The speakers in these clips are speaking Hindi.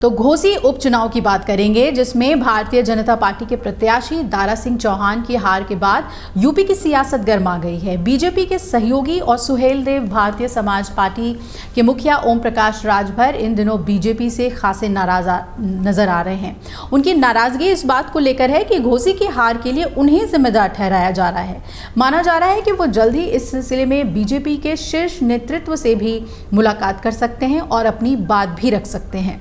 तो घोसी उपचुनाव की बात करेंगे, जिसमें भारतीय जनता पार्टी के प्रत्याशी दारा सिंह चौहान की हार के बाद यूपी की सियासत गर्मा गई है। बीजेपी के सहयोगी और सुहेल देव भारतीय समाज पार्टी के मुखिया ओम प्रकाश राजभर इन दिनों बीजेपी से खासे नाराज नजर आ रहे हैं। उनकी नाराजगी इस बात को लेकर है कि घोसी की हार के लिए उन्हें जिम्मेदार ठहराया जा रहा है। माना जा रहा है कि वो जल्द ही इस सिलसिले में बीजेपी के शीर्ष नेतृत्व से भी मुलाकात कर सकते हैं और अपनी बात भी रख सकते हैं।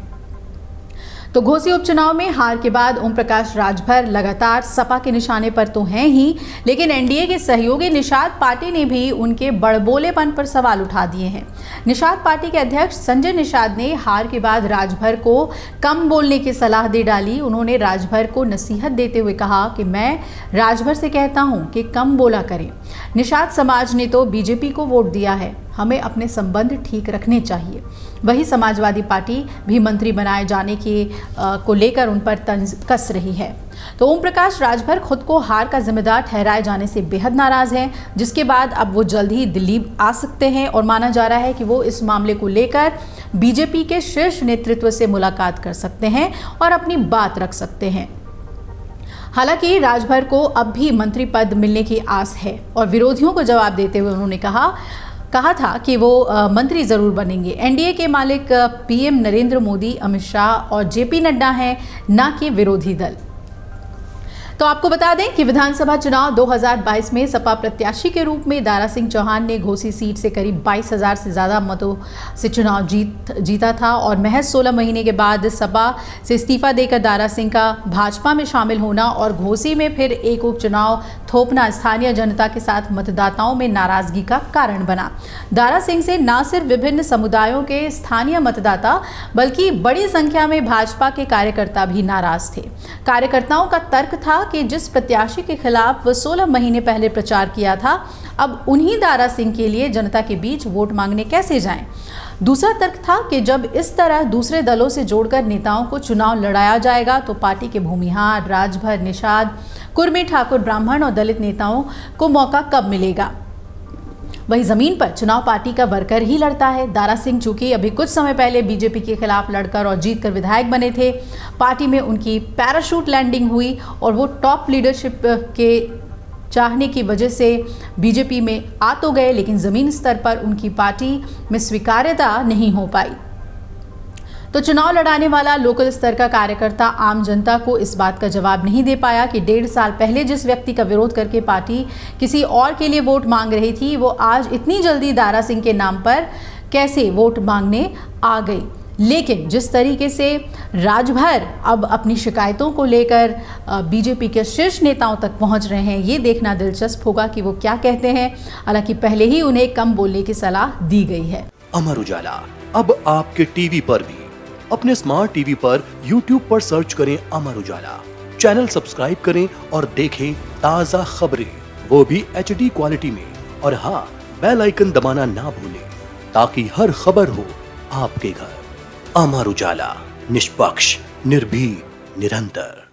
तो घोसी उपचुनाव में हार के बाद ओम प्रकाश राजभर लगातार सपा के निशाने पर तो हैं ही, लेकिन एनडीए के सहयोगी निषाद पार्टी ने भी उनके बड़बोलेपन पर सवाल उठा दिए हैं। निषाद पार्टी के अध्यक्ष संजय निषाद ने हार के बाद राजभर को कम बोलने की सलाह दे डाली। उन्होंने राजभर को नसीहत देते हुए कहा कि मैं राजभर से कहता हूं कि कम बोला करें। निषाद समाज ने तो बीजेपी को वोट दिया है, हमें अपने संबंध ठीक रखने चाहिए। वही समाजवादी पार्टी भी मंत्री बनाए जाने को लेकर उन पर तंज कस रही है। तो ओम प्रकाश राजभर खुद को हार का जिम्मेदार ठहराए जाने से बेहद नाराज हैं, जिसके बाद अब वो जल्द ही दिल्ली आ सकते हैं और माना जा रहा है कि वो इस मामले को लेकर बीजेपी के शीर्ष नेतृत्व से मुलाकात कर सकते हैं और अपनी बात रख सकते हैं। हालांकि राजभर को अब भी मंत्री पद मिलने की आस है और विरोधियों को जवाब देते हुए उन्होंने कहा था कि वो मंत्री जरूर बनेंगे। एनडीए के मालिक पीएम नरेंद्र मोदी, अमित शाह और जेपी नड्डा हैं, ना कि विरोधी दल। तो आपको बता दें कि विधानसभा चुनाव 2022 में सपा प्रत्याशी के रूप में दारा सिंह चौहान ने घोसी सीट से करीब 22,000 से ज़्यादा मतों से चुनाव जीता था और महज 16 महीने के बाद सपा से इस्तीफा देकर दारा सिंह का भाजपा में शामिल होना और घोसी में फिर एक उपचुनाव थोपना स्थानीय जनता के साथ मतदाताओं में नाराजगी का कारण बना। दारा सिंह से न सिर्फ विभिन्न समुदायों के स्थानीय मतदाता बल्कि बड़ी संख्या में भाजपा के कार्यकर्ता भी नाराज थे। कार्यकर्ताओं का तर्क था कि जिस प्रत्याशी के खिलाफ 16 महीने पहले प्रचार किया था, अब उन्हीं दारा सिंह के लिए जनता के बीच वोट मांगने कैसे जाएं। दूसरा तर्क था कि जब इस तरह दूसरे दलों से जोड़कर नेताओं को चुनाव लड़ाया जाएगा तो पार्टी के भूमिहार, राजभर, निषाद, कुर्मी, ठाकुर, ब्राह्मण और दलित नेताओं को मौका कब मिलेगा। वही जमीन पर चुनाव पार्टी का वर्कर ही लड़ता है। दारा सिंह चूंकि अभी कुछ समय पहले बीजेपी के खिलाफ लड़कर और जीतकर विधायक बने थे, पार्टी में उनकी पैराशूट लैंडिंग हुई और वो टॉप लीडरशिप के चाहने की वजह से बीजेपी में आ तो गए, लेकिन जमीन स्तर पर उनकी पार्टी में स्वीकार्यता नहीं हो पाई। तो चुनाव लड़ाने वाला लोकल स्तर का कार्यकर्ता आम जनता को इस बात का जवाब नहीं दे पाया कि 1.5 साल पहले जिस व्यक्ति का विरोध करके पार्टी किसी और के लिए वोट मांग रही थी, वो आज इतनी जल्दी दारा सिंह के नाम पर कैसे वोट मांगने आ गई। लेकिन जिस तरीके से राजभर अब अपनी शिकायतों को लेकर बीजेपी के शीर्ष नेताओं तक पहुंच रहे हैं, ये देखना दिलचस्प होगा कि वो क्या कहते हैं। हालांकि पहले ही उन्हें कम बोलने की सलाह दी गई है। अमर उजाला अब आपके टीवी पर भी। अपने स्मार्ट टीवी पर YouTube पर सर्च करें अमर उजाला, चैनल सब्सक्राइब करें और देखें ताज़ा खबरें, वो भी HD क्वालिटी में। और हाँ, बेल आइकन दबाना ना भूलें ताकि हर खबर हो आपके घर। अमर उजाला, निष्पक्ष, निर्भीक, निरंतर।